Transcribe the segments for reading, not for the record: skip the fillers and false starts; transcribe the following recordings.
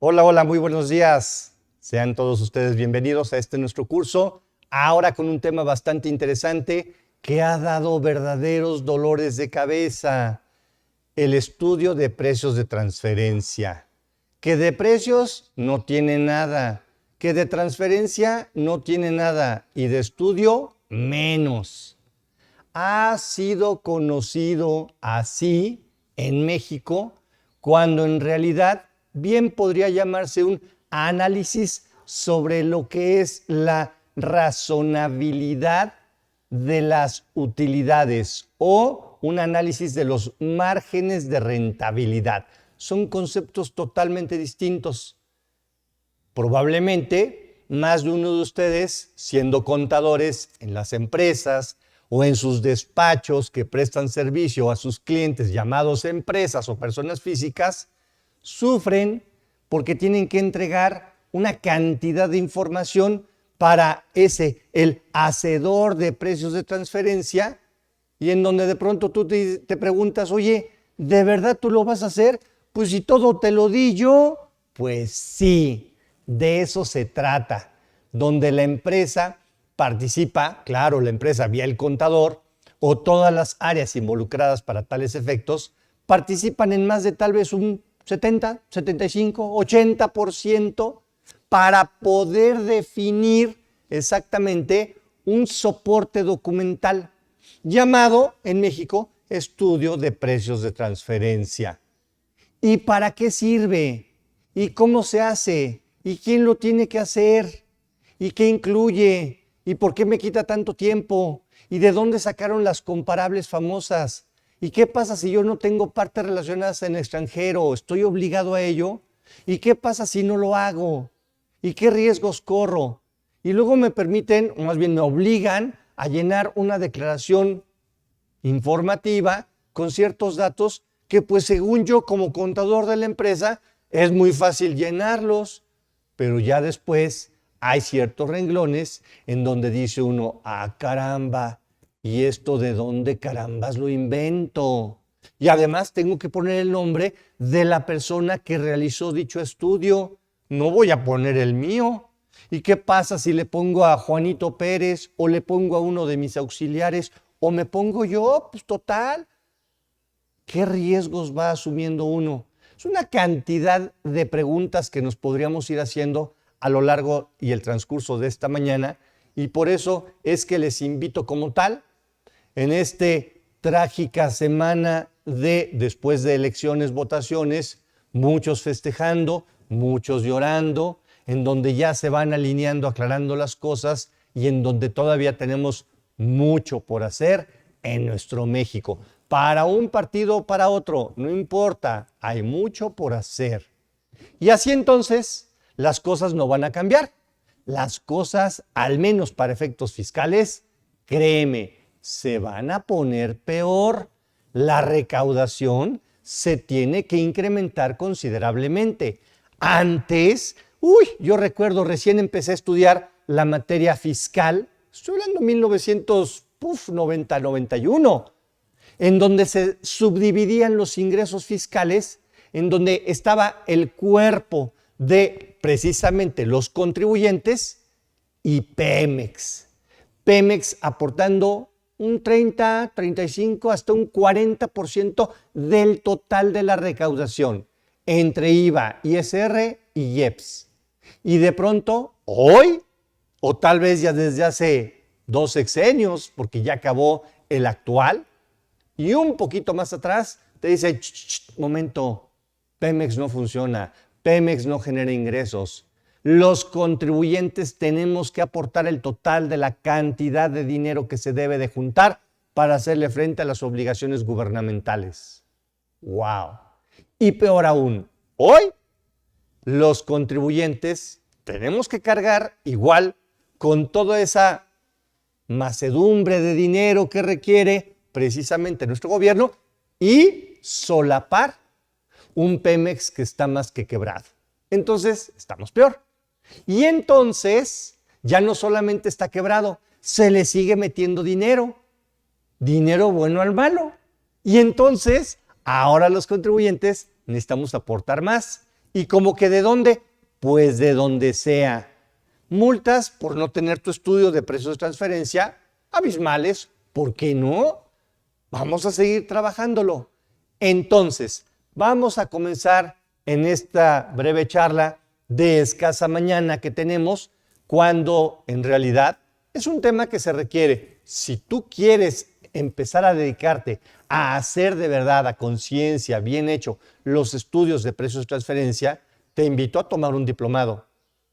Hola, hola, muy buenos días. Sean todos ustedes bienvenidos a nuestro curso, ahora con un tema bastante interesante que ha dado verdaderos dolores de cabeza, el estudio de precios de transferencia. Que de precios no tiene nada, que de transferencia no tiene nada y de estudio menos. Ha sido conocido así en México cuando en realidad bien podría llamarse un análisis sobre lo que es la razonabilidad de las utilidades o un análisis de los márgenes de rentabilidad. Son conceptos totalmente distintos. Probablemente más de uno de ustedes, siendo contadores en las empresas o en sus despachos que prestan servicio a sus clientes llamados empresas o personas físicas, sufren porque tienen que entregar una cantidad de información para el hacedor de precios de transferencia, y en donde de pronto tú te preguntas, oye, ¿de verdad tú lo vas a hacer? Pues si todo te lo di yo, pues sí, de eso se trata, donde la empresa participa, claro, la empresa vía el contador o todas las áreas involucradas para tales efectos, participan en más de tal vez un 70, 75, 80% para poder definir exactamente un soporte documental llamado en México estudio de precios de transferencia. ¿Y para qué sirve? ¿Y cómo se hace? ¿Y quién lo tiene que hacer? ¿Y qué incluye? ¿Y por qué me quita tanto tiempo? ¿Y de dónde sacaron las comparables famosas? ¿Y qué pasa si yo no tengo partes relacionadas en el extranjero? ¿Estoy obligado a ello? ¿Y qué pasa si no lo hago? ¿Y qué riesgos corro? Y luego me permiten, o más bien me obligan a llenar una declaración informativa con ciertos datos que pues según yo como contador de la empresa es muy fácil llenarlos, pero ya después hay ciertos renglones en donde dice uno, ah caramba, ¿y esto de dónde carambas lo invento? Y además tengo que poner el nombre de la persona que realizó dicho estudio. No voy a poner el mío. ¿Y qué pasa si le pongo a Juanito Pérez o le pongo a uno de mis auxiliares o me pongo yo? Pues total. ¿Qué riesgos va asumiendo uno? Es una cantidad de preguntas que nos podríamos ir haciendo a lo largo y el transcurso de esta mañana, y por eso es que les invito como tal en esta trágica semana de después de elecciones, votaciones, muchos festejando, muchos llorando, en donde ya se van alineando, aclarando las cosas y en donde todavía tenemos mucho por hacer en nuestro México. Para un partido o para otro, no importa, hay mucho por hacer. Y así entonces las cosas no van a cambiar. Las cosas, al menos para efectos fiscales, créeme, se van a poner peor. La recaudación se tiene que incrementar considerablemente. Antes, yo recuerdo, recién empecé a estudiar la materia fiscal, estoy hablando de 1990, 91, en donde se subdividían los ingresos fiscales, en donde estaba el cuerpo de precisamente los contribuyentes y Pemex. Pemex aportando un 30, 35, hasta un 40% del total de la recaudación, entre IVA, ISR y IEPS. Y de pronto, hoy, o tal vez ya desde hace 2 sexenios, porque ya acabó el actual, y un poquito más atrás, te dice, momento, Pemex no funciona, Pemex no genera ingresos. Los contribuyentes tenemos que aportar el total de la cantidad de dinero que se debe de juntar para hacerle frente a las obligaciones gubernamentales. ¡Wow! Y peor aún, hoy los contribuyentes tenemos que cargar igual con toda esa macedumbre de dinero que requiere precisamente nuestro gobierno y solapar un Pemex que está más que quebrado. Entonces, estamos peor. Y entonces, ya no solamente está quebrado, se le sigue metiendo dinero bueno al malo. Y entonces, ahora los contribuyentes necesitamos aportar más. ¿Y como que de dónde? Pues de donde sea. Multas por no tener tu estudio de precios de transferencia abismales. ¿Por qué no? Vamos a seguir trabajándolo. Entonces, vamos a comenzar en esta breve charla de escasa mañana que tenemos, cuando en realidad es un tema que se requiere. Si tú quieres empezar a dedicarte a hacer de verdad, a conciencia, bien hecho, los estudios de precios de transferencia, te invito a tomar un diplomado.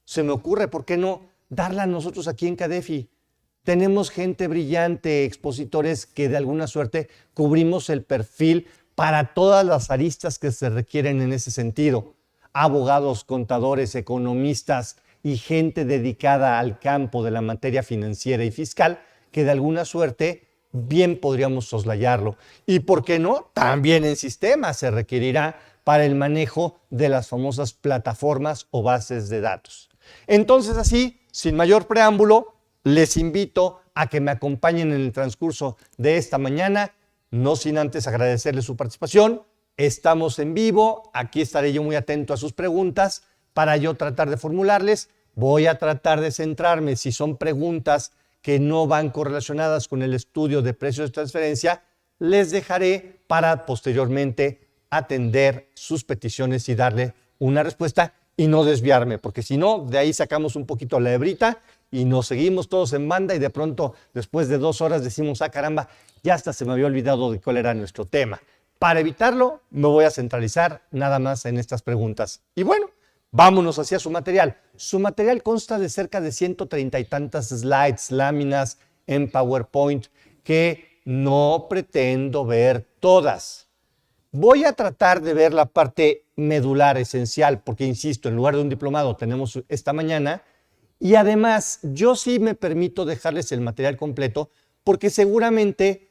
Se me ocurre, ¿por qué no darla a nosotros aquí en CADEFI? Tenemos gente brillante, expositores que de alguna suerte cubrimos el perfil para todas las aristas que se requieren en ese sentido. Abogados, contadores, economistas y gente dedicada al campo de la materia financiera y fiscal que de alguna suerte bien podríamos soslayarlo. Y por qué no, también en sistemas se requerirá para el manejo de las famosas plataformas o bases de datos. Entonces, así, sin mayor preámbulo, les invito a que me acompañen en el transcurso de esta mañana, no sin antes agradecerles su participación. Estamos en vivo, aquí estaré yo muy atento a sus preguntas para yo tratar de formularles. Voy a tratar de centrarme si son preguntas que no van correlacionadas con el estudio de precios de transferencia, les dejaré para posteriormente atender sus peticiones y darle una respuesta y no desviarme, porque si no, de ahí sacamos un poquito la hebrita y nos seguimos todos en banda y de pronto, después de 2 horas, decimos, ah, caramba, ya hasta se me había olvidado de cuál era nuestro tema. Para evitarlo, me voy a centralizar nada más en estas preguntas. Y bueno, vámonos hacia su material. Su material consta de cerca de 130 y tantas slides, láminas en PowerPoint, que no pretendo ver todas. Voy a tratar de ver la parte medular, esencial, porque insisto, en lugar de un diplomado tenemos esta mañana, y además yo sí me permito dejarles el material completo, porque seguramente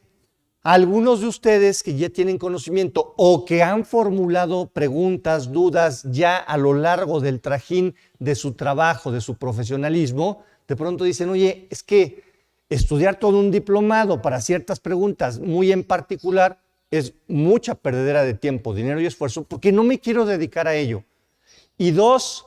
algunos de ustedes que ya tienen conocimiento o que han formulado preguntas, dudas ya a lo largo del trajín de su trabajo, de su profesionalismo, de pronto dicen, oye, es que estudiar todo un diplomado para ciertas preguntas muy en particular es mucha perdedera de tiempo, dinero y esfuerzo, porque no me quiero dedicar a ello. Y 2,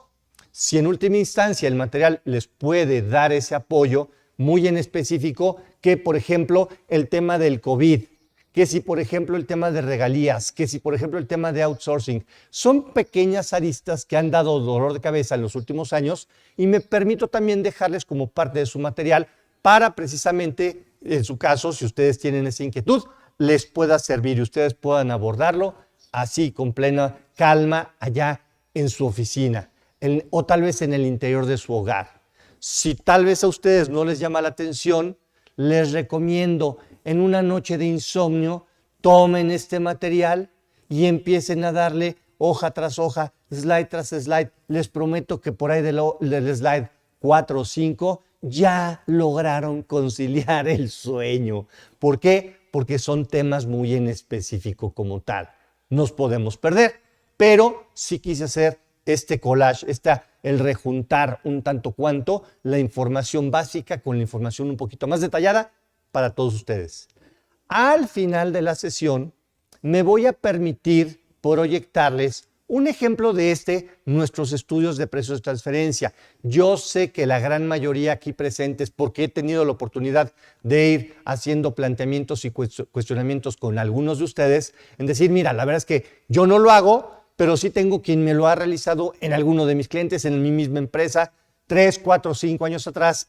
si en última instancia el material les puede dar ese apoyo muy en específico, que por ejemplo el tema del COVID, que si por ejemplo el tema de regalías, que si por ejemplo el tema de outsourcing, son pequeñas aristas que han dado dolor de cabeza en los últimos años y me permito también dejarles como parte de su material para precisamente, en su caso, si ustedes tienen esa inquietud, les pueda servir y ustedes puedan abordarlo así con plena calma allá en su oficina o tal vez en el interior de su hogar. Si tal vez a ustedes no les llama la atención, les recomiendo en una noche de insomnio, tomen este material y empiecen a darle hoja tras hoja, slide tras slide. Les prometo que por ahí del slide 4 o 5 ya lograron conciliar el sueño. ¿Por qué? Porque son temas muy en específico como tal. Nos podemos perder, pero sí quise hacer este collage, el rejuntar un tanto cuanto la información básica con la información un poquito más detallada para todos ustedes. Al final de la sesión me voy a permitir proyectarles un ejemplo de nuestros estudios de precios de transferencia. Yo sé que la gran mayoría aquí presentes, porque he tenido la oportunidad de ir haciendo planteamientos y cuestionamientos con algunos de ustedes, en decir, mira, la verdad es que yo no lo hago, pero sí tengo quien me lo ha realizado en alguno de mis clientes, en mi misma empresa, 3, 4, 5 años atrás,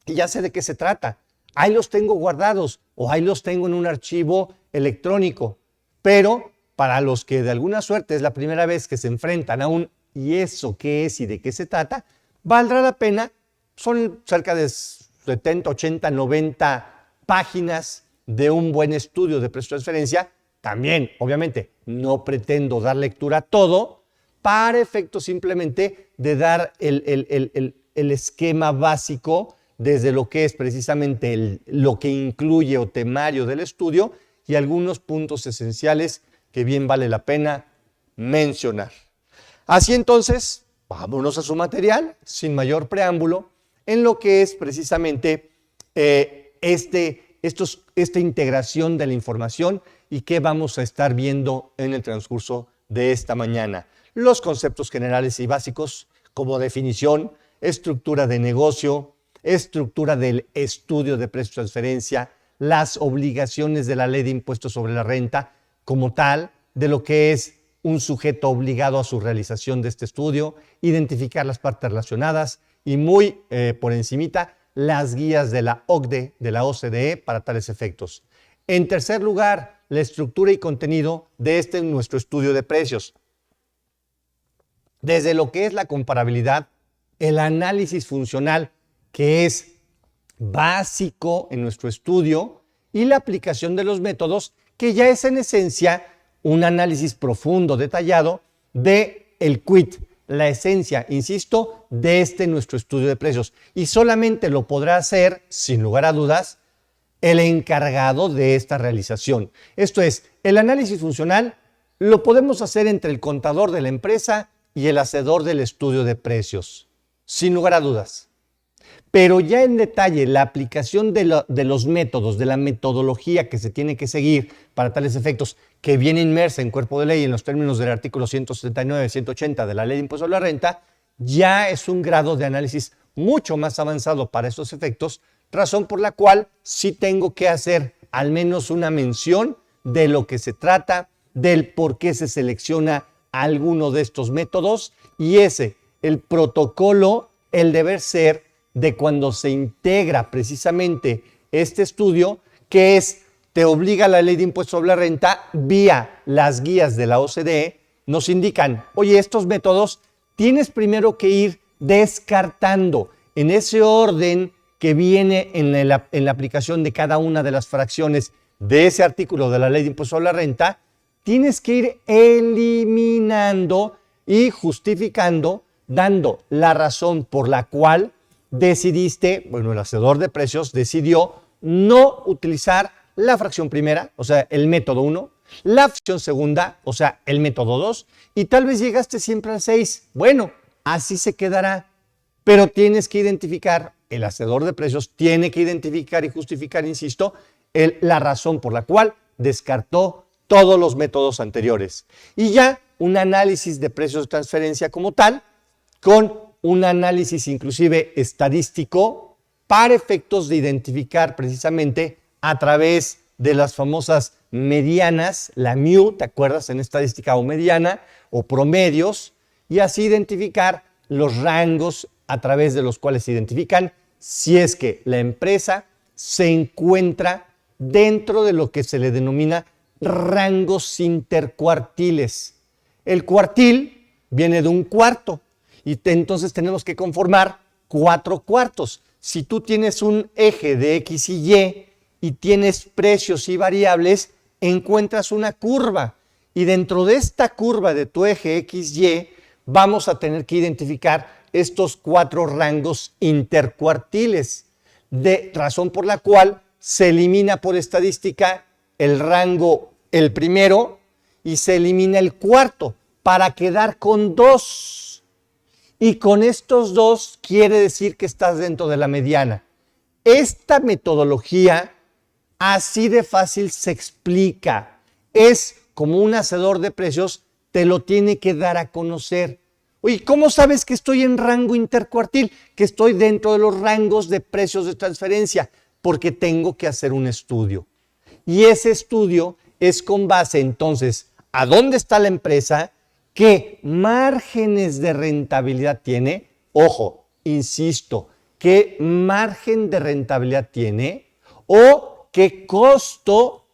y ya sé de qué se trata. Ahí los tengo guardados o ahí los tengo en un archivo electrónico, pero para los que de alguna suerte es la primera vez que se enfrentan a un ¿y eso qué es y de qué se trata?, valdrá la pena. Son cerca de 70, 80, 90 páginas de un buen estudio de precio de transferencia. También, obviamente, no pretendo dar lectura a todo, para efecto simplemente de dar el esquema básico desde lo que es precisamente lo que incluye o temario del estudio y algunos puntos esenciales que bien vale la pena mencionar. Así entonces, vámonos a su material, sin mayor preámbulo, en lo que es precisamente esta integración de la información y qué vamos a estar viendo en el transcurso de esta mañana. los conceptos generales y básicos como definición, estructura de negocio, estructura del estudio de precio de transferencia, las obligaciones de la ley de impuestos sobre la renta como tal, de lo que es un sujeto obligado a su realización de este estudio, identificar las partes relacionadas y muy por encimita las guías de la OCDE, de la OCDE para tales efectos. En tercer lugar, la estructura y contenido de nuestro estudio de precios. Desde lo que es la comparabilidad, el análisis funcional, que es básico en nuestro estudio, y la aplicación de los métodos, que ya es en esencia un análisis profundo, detallado de el quid, la esencia, insisto, de nuestro estudio de precios. Y solamente lo podrá hacer, sin lugar a dudas, el encargado de esta realización. Esto es, el análisis funcional lo podemos hacer entre el contador de la empresa y el hacedor del estudio de precios, sin lugar a dudas. Pero ya en detalle, la aplicación de los métodos, de la metodología que se tiene que seguir para tales efectos, que viene inmersa en cuerpo de ley en los términos del artículo 179, 180 de la Ley de Impuesto sobre la Renta, ya es un grado de análisis mucho más avanzado para estos efectos, razón por la cual sí tengo que hacer al menos una mención de lo que se trata, del por qué se selecciona alguno de estos métodos y el protocolo, el deber ser de cuando se integra precisamente este estudio, que te obliga la Ley de Impuestos sobre la Renta vía las guías de la OCDE, nos indican, oye, estos métodos tienes primero que ir descartando en ese orden que viene en la aplicación de cada una de las fracciones de ese artículo de la Ley de Impuestos sobre la Renta, tienes que ir eliminando y justificando, dando la razón por la cual el hacedor de precios decidió no utilizar la fracción primera, o sea, el método 1, la fracción segunda, o sea, el método 2, y tal vez llegaste siempre al 6. Bueno, así se quedará, pero tienes que identificar, el hacedor de precios tiene que identificar y justificar, insisto, la razón por la cual descartó todos los métodos anteriores. Y ya un análisis de precios de transferencia como tal, con un análisis inclusive estadístico para efectos de identificar precisamente a través de las famosas medianas, la MU, ¿te acuerdas? En estadística o mediana o promedios, y así identificar los rangos a través de los cuales se identifican si es que la empresa se encuentra dentro de lo que se le denomina rangos intercuartiles. El cuartil viene de un cuarto y entonces tenemos que conformar 4 cuartos. Si tú tienes un eje de X y Y tienes precios y variables, encuentras una curva. Y dentro de esta curva de tu eje XY vamos a tener que identificar estos 4 rangos intercuartiles, de razón por la cual se elimina por estadística el rango, el primero, y se elimina el cuarto para quedar con 2. Y con estos 2 quiere decir que estás dentro de la mediana. Esta metodología así de fácil se explica. Es como un hacedor de precios te lo tiene que dar a conocer. Oye, ¿cómo sabes que estoy en rango intercuartil? Que estoy dentro de los rangos de precios de transferencia. Porque tengo que hacer un estudio. Y ese estudio es con base entonces a dónde está la empresa, qué márgenes de rentabilidad tiene. Ojo, insisto, qué margen de rentabilidad tiene o qué costo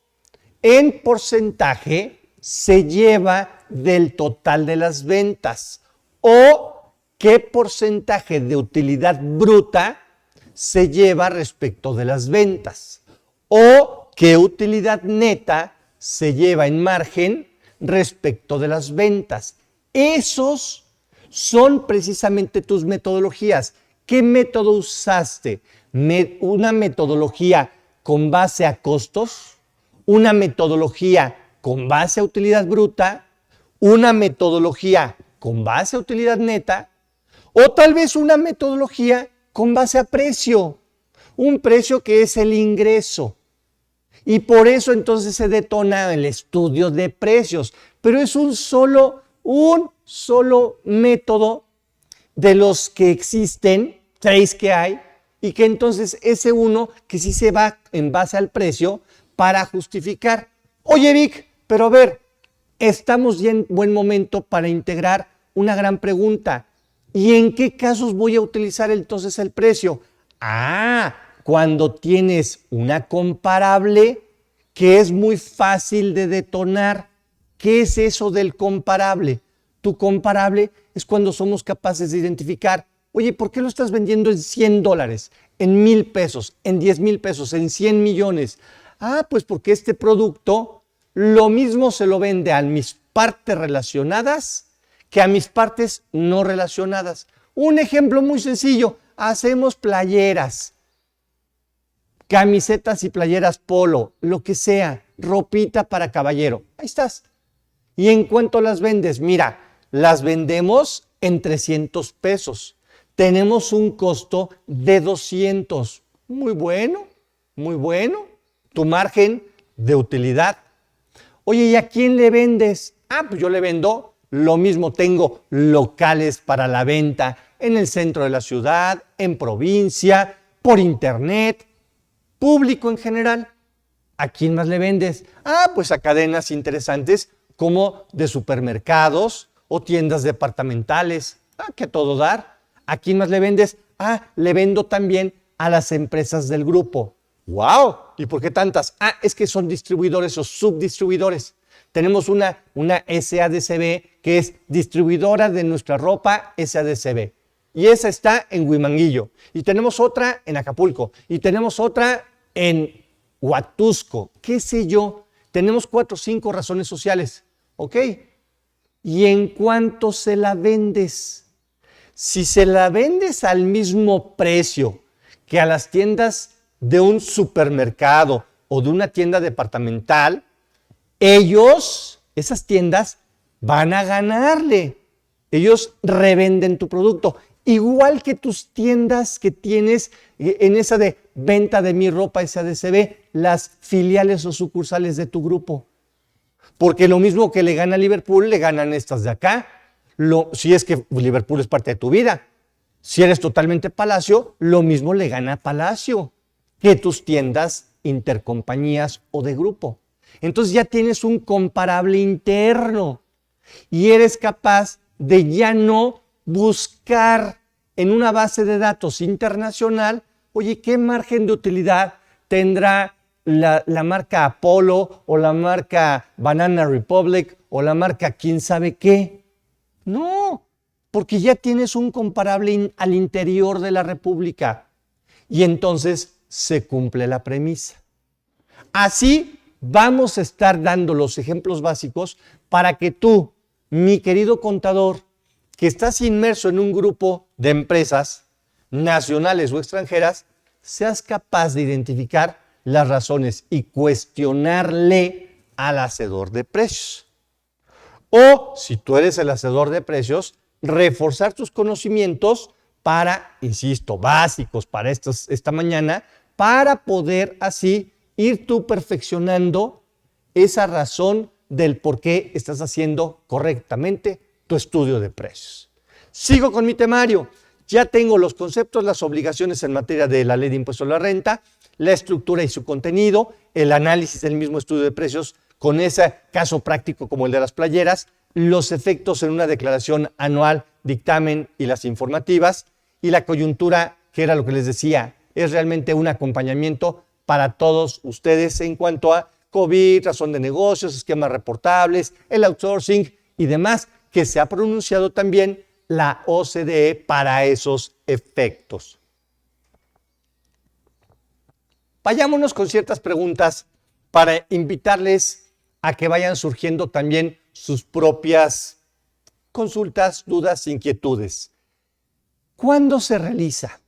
en porcentaje se lleva del total de las ventas o qué porcentaje de utilidad bruta se lleva respecto de las ventas o qué utilidad neta se lleva en margen respecto de las ventas. Esos son precisamente tus metodologías. ¿Qué método usaste? ¿Una metodología con base a costos? ¿Una metodología con base a utilidad bruta? ¿Una metodología con base a utilidad neta? ¿O tal vez una metodología con base a precio? Un precio que es el ingreso. Y por eso entonces se detona el estudio de precios. Pero es un solo método de los que existen, 3 que hay, y que entonces ese uno que sí se va en base al precio para justificar. Oye, Vic, pero a ver, estamos ya en buen momento para integrar una gran pregunta. ¿Y en qué casos voy a utilizar entonces el precio? Cuando tienes una comparable que es muy fácil de detonar. ¿Qué es eso del comparable? Tu comparable es cuando somos capaces de identificar, oye, ¿por qué lo estás vendiendo en $100, en 1,000 pesos, en 10,000 pesos, en 100 millones? Pues porque este producto lo mismo se lo vende a mis partes relacionadas que a mis partes no relacionadas. Un ejemplo muy sencillo, hacemos playeras, camisetas y playeras polo, lo que sea, ropita para caballero. Ahí estás. ¿Y en cuánto las vendes? Mira, las vendemos en 300 pesos. Tenemos un costo de 200. Muy bueno, muy bueno. Tu margen de utilidad. Oye, ¿y a quién le vendes? Pues yo le vendo lo mismo. Tengo locales para la venta en el centro de la ciudad, en provincia, por internet, público en general. ¿A quién más le vendes? Pues a cadenas interesantes como de supermercados o tiendas departamentales. Que a todo dar. ¿A quién más le vendes? Le vendo también a las empresas del grupo. ¡Wow! ¿Y por qué tantas? Es que son distribuidores o subdistribuidores. Tenemos una SADCB que es distribuidora de nuestra ropa SADCB. Y esa está en Huimanguillo. Y tenemos otra en Acapulco. Y tenemos otra en Huatusco. ¿Qué sé yo? Tenemos 4 o 5 razones sociales. ¿Ok? ¿Y en cuánto se la vendes? Si se la vendes al mismo precio que a las tiendas de un supermercado o de una tienda departamental, esas tiendas, van a ganarle. Ellos revenden tu producto. Igual que tus tiendas que tienes en esa de venta de mi ropa SADCB, las filiales o sucursales de tu grupo. Porque lo mismo que le gana a Liverpool, le ganan estas de acá. Si es que Liverpool es parte de tu vida. Si eres totalmente Palacio, lo mismo le gana a Palacio que tus tiendas intercompañías o de grupo. Entonces ya tienes un comparable interno y eres capaz de ya no buscar en una base de datos internacional, oye, ¿qué margen de utilidad tendrá la marca Apollo o la marca Banana Republic o la marca quién sabe qué? No, porque ya tienes un comparable al interior de la República y entonces se cumple la premisa. Así vamos a estar dando los ejemplos básicos para que tú, mi querido contador, que estás inmerso en un grupo de empresas nacionales o extranjeras, seas capaz de identificar las razones y cuestionarle al hacedor de precios. O, si tú eres el hacedor de precios, reforzar tus conocimientos para, insisto, básicos para esta mañana, para poder así ir tú perfeccionando esa razón del por qué estás haciendo correctamente tu estudio de precios. Sigo con mi temario. Ya tengo los conceptos, las obligaciones en materia de la ley de impuesto a la renta, la estructura y su contenido, el análisis del mismo estudio de precios con ese caso práctico como el de las playeras, los efectos en una declaración anual, dictamen y las informativas, y la coyuntura, que era lo que les decía, es realmente un acompañamiento para todos ustedes en cuanto a COVID, razón de negocios, esquemas reportables, el outsourcing y demás, que se ha pronunciado también la OCDE para esos efectos. Vayámonos con ciertas preguntas para invitarles a que vayan surgiendo también sus propias consultas, dudas, inquietudes. ¿Cuándo se realiza?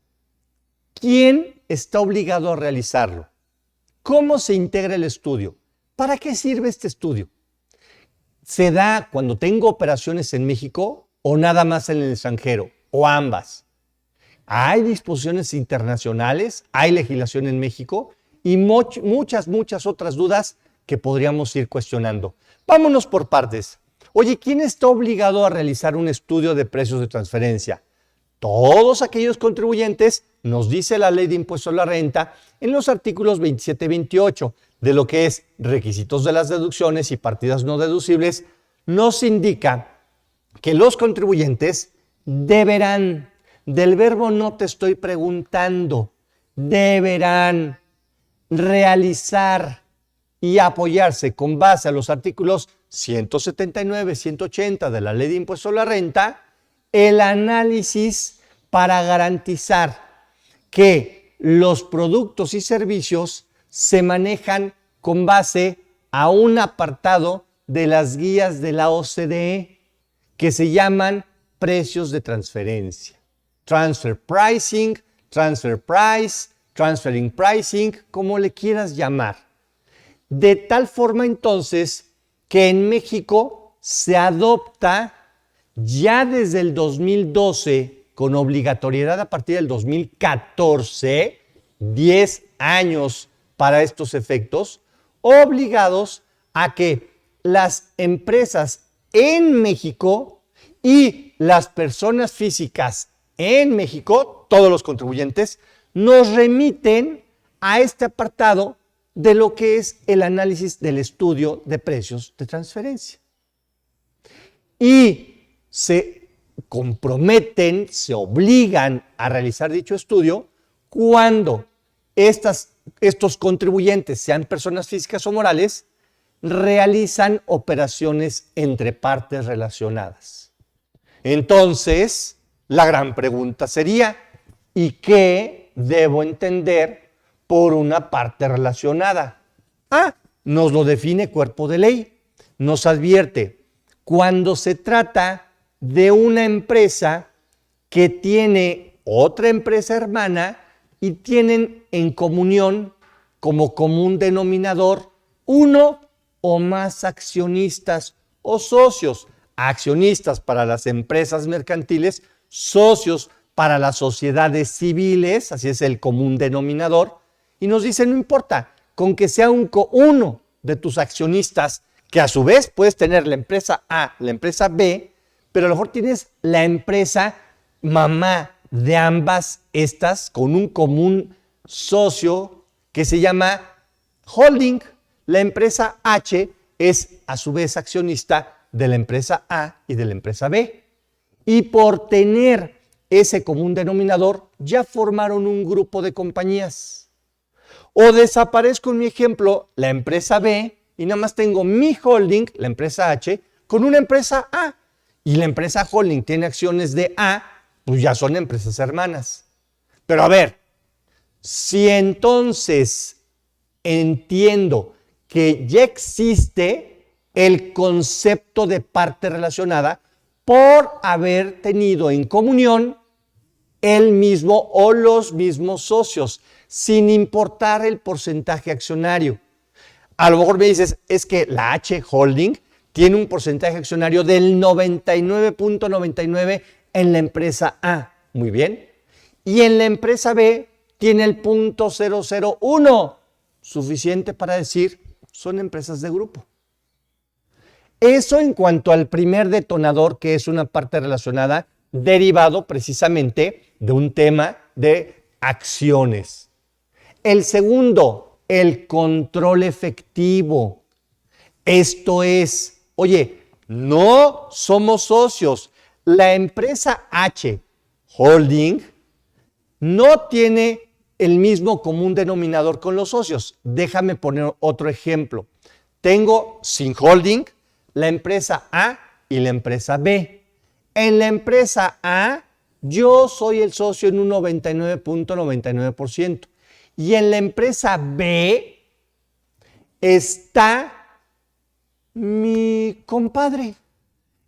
¿Quién está obligado a realizarlo? ¿Cómo se integra el estudio? ¿Para qué sirve este estudio? ¿Se da cuando tengo operaciones en México o nada más en el extranjero? ¿O ambas? Hay disposiciones internacionales, hay legislación en México y muchas otras dudas que podríamos ir cuestionando. Vámonos por partes. Oye, ¿quién está obligado a realizar un estudio de precios de transferencia? Todos aquellos contribuyentes, nos dice la Ley de Impuesto a la Renta en los artículos 27 y 28 de lo que es requisitos de las deducciones y partidas no deducibles, nos indica que los contribuyentes deberán, del verbo no te estoy preguntando, deberán realizar y apoyarse con base a los artículos 179, 180 de la Ley de Impuesto a la Renta, el análisis para garantizar que los productos y servicios se manejan con base a un apartado de las guías de la OCDE que se llaman precios de transferencia. Transfer pricing, transfer price, transferring pricing, como le quieras llamar. De tal forma entonces que en México se adopta ya desde el 2012 con obligatoriedad a partir del 2014, 10 años para estos efectos, obligados a que las empresas en México y las personas físicas en México, todos los contribuyentes, nos remiten a este apartado de lo que es el análisis del estudio de precios de transferencia. Y se comprometen, se obligan a realizar dicho estudio cuando estos contribuyentes, sean personas físicas o morales, realizan operaciones entre partes relacionadas. Entonces, la gran pregunta sería, ¿y qué debo entender por una parte relacionada? Nos lo define cuerpo de ley. Nos advierte, cuando se trata de una empresa que tiene otra empresa hermana y tienen en comunión como común denominador uno o más accionistas o socios. Accionistas para las empresas mercantiles, socios para las sociedades civiles, así es el común denominador, y nos dice, no importa, con que sea uno de tus accionistas, que a su vez puedes tener la empresa A, la empresa B, pero a lo mejor tienes la empresa mamá de ambas estas con un común socio que se llama holding. La empresa H es a su vez accionista de la empresa A y de la empresa B. Y por tener ese común denominador, ya formaron un grupo de compañías. O desaparezco en mi ejemplo la empresa B y nada más tengo mi holding, la empresa H, con una empresa A. Y la empresa holding tiene acciones de A, pues ya son empresas hermanas. Pero a ver, si entonces entiendo que ya existe el concepto de parte relacionada por haber tenido en comunión el mismo o los mismos socios, sin importar el porcentaje accionario. A lo mejor me dices, es que la H Holding tiene un porcentaje accionario del 99.99 en la empresa A. Muy bien. Y en la empresa B tiene el 0.001, suficiente para decir, son empresas de grupo. Eso en cuanto al primer detonador, que es una parte relacionada, derivado precisamente de un tema de acciones. El segundo, el control efectivo. Esto es, oye, no somos socios. La empresa H Holding no tiene el mismo común denominador con los socios. Déjame poner otro ejemplo. Tengo sin holding la empresa A y la empresa B. En la empresa A, yo soy el socio en un 99.99%. Y en la empresa B está mi compadre,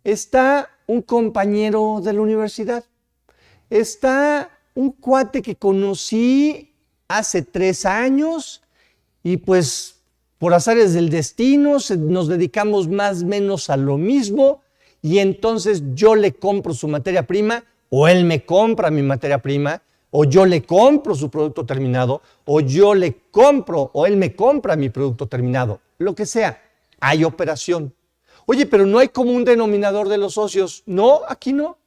está un compañero de la universidad, está un cuate que conocí hace 3 años y pues por azares del destino nos dedicamos más o menos a lo mismo y entonces yo le compro su materia prima o él me compra mi materia prima o yo le compro su producto terminado o yo le compro o él me compra mi producto terminado, lo que sea, hay operación. Oye, pero no hay común denominador de los socios. No, aquí no.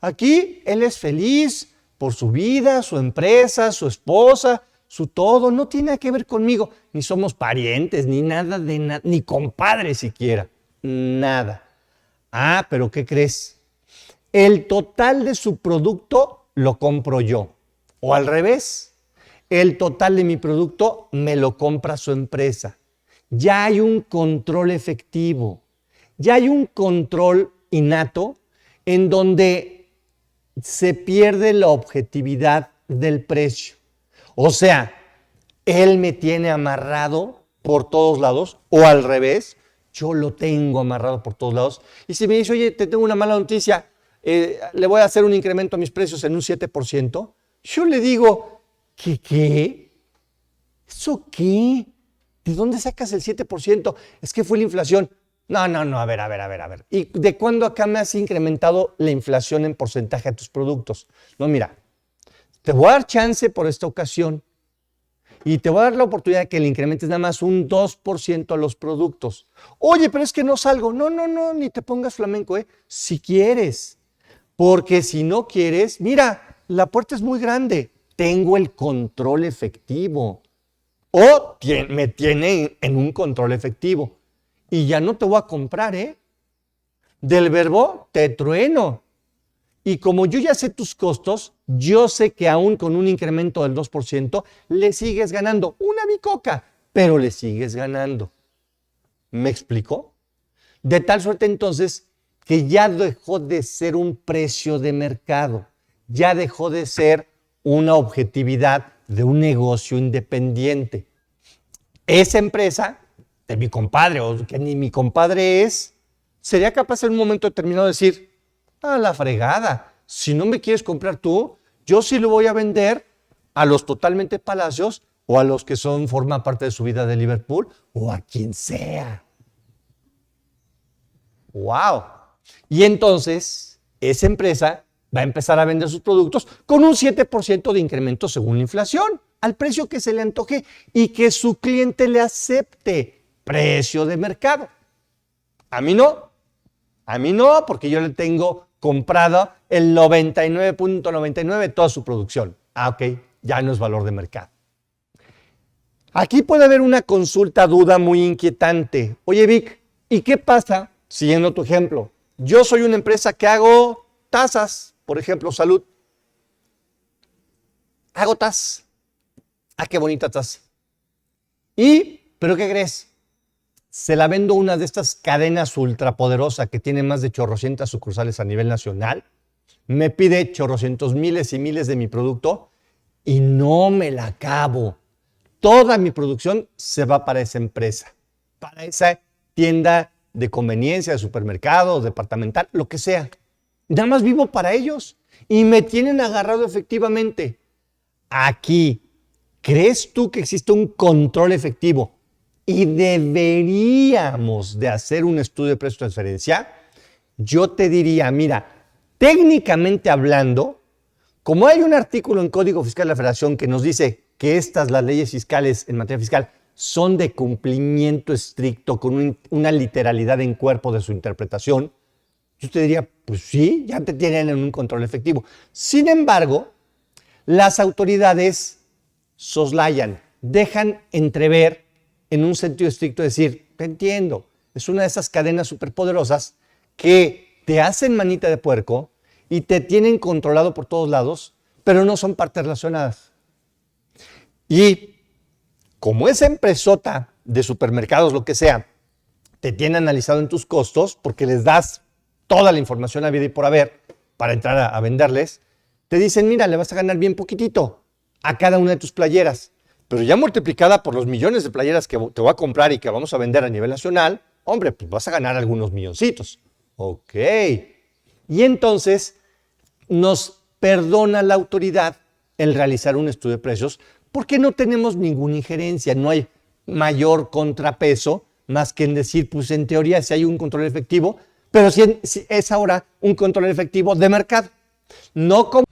Aquí él es feliz por su vida, su empresa, su esposa, su todo. No tiene nada que ver conmigo. Ni somos parientes, ni nada de nada, ni compadres siquiera. Nada. Ah, pero ¿qué crees? El total de su producto lo compro yo. O al revés, el total de mi producto me lo compra su empresa. Ya hay un control efectivo. Ya hay un control innato en donde se pierde la objetividad del precio. O sea, él me tiene amarrado por todos lados, o al revés, yo lo tengo amarrado por todos lados. Y si me dice, oye, te tengo una mala noticia, le voy a hacer un incremento a mis precios en un 7%, yo le digo, ¿qué? ¿Eso qué? ¿De dónde sacas el 7%? Es que fue la inflación. No, a ver. ¿Y de cuándo acá me has incrementado la inflación en porcentaje de tus productos? No, mira, te voy a dar chance por esta ocasión y te voy a dar la oportunidad de que le incrementes nada más un 2% a los productos. Oye, pero es que no salgo. No, ni te pongas flamenco, si quieres. Porque si no quieres, mira, la puerta es muy grande. Tengo el control efectivo. O me tiene en un control efectivo. Y ya no te voy a comprar, Del verbo te trueno. Y como yo ya sé tus costos, yo sé que aún con un incremento del 2%, le sigues ganando una bicoca, pero le sigues ganando. ¿Me explicó? De tal suerte entonces que ya dejó de ser un precio de mercado, ya dejó de ser una objetividad de un negocio independiente. Esa empresa de mi compadre, o que ni mi compadre es, sería capaz en un momento determinado de decir, a la fregada, si no me quieres comprar tú, yo sí lo voy a vender a los totalmente Palacios o a los que forman parte de su vida de Liverpool o a quien sea. ¡Wow! Y entonces, esa empresa va a empezar a vender sus productos con un 7% de incremento según la inflación, al precio que se le antoje y que su cliente le acepte. Precio de mercado. A mí no, porque yo le tengo comprado el 99.99 de toda su producción. Ah, ok, ya no es valor de mercado. Aquí puede haber una consulta, duda muy inquietante. Oye, Vic, ¿y qué pasa, siguiendo tu ejemplo? Yo soy una empresa que hago tazas, por ejemplo, salud. Hago tazas. Ah, qué bonita taza. ¿Pero qué crees? Se la vendo a una de estas cadenas ultrapoderosas que tiene más de chorrocientas sucursales a nivel nacional. Me pide chorrocientos miles y miles de mi producto y no me la acabo. Toda mi producción se va para esa empresa, para esa tienda de conveniencia, de supermercado, departamental, lo que sea. Nada más vivo para ellos y me tienen agarrado efectivamente. Aquí, ¿crees tú que existe un control efectivo? Y deberíamos de hacer un estudio de precio-transferencia, yo te diría, mira, técnicamente hablando, como hay un artículo en Código Fiscal de la Federación que nos dice que las leyes fiscales en materia fiscal son de cumplimiento estricto con una literalidad en cuerpo de su interpretación, yo te diría, pues sí, ya te tienen en un control efectivo. Sin embargo, las autoridades soslayan, dejan entrever en un sentido estricto decir, te entiendo, es una de esas cadenas superpoderosas que te hacen manita de puerco y te tienen controlado por todos lados, pero no son partes relacionadas. Y como esa empresota de supermercados, lo que sea, te tiene analizado en tus costos, porque les das toda la información a vida y por haber para entrar a venderles, te dicen, mira, le vas a ganar bien poquitito a cada una de tus playeras. Pero ya multiplicada por los millones de playeras que te voy a comprar y que vamos a vender a nivel nacional, hombre, pues vas a ganar algunos milloncitos. Ok. Y entonces nos perdona la autoridad el realizar un estudio de precios porque no tenemos ninguna injerencia, no hay mayor contrapeso más que en decir, pues en teoría sí hay un control efectivo, pero sí es ahora un control efectivo de mercado. No como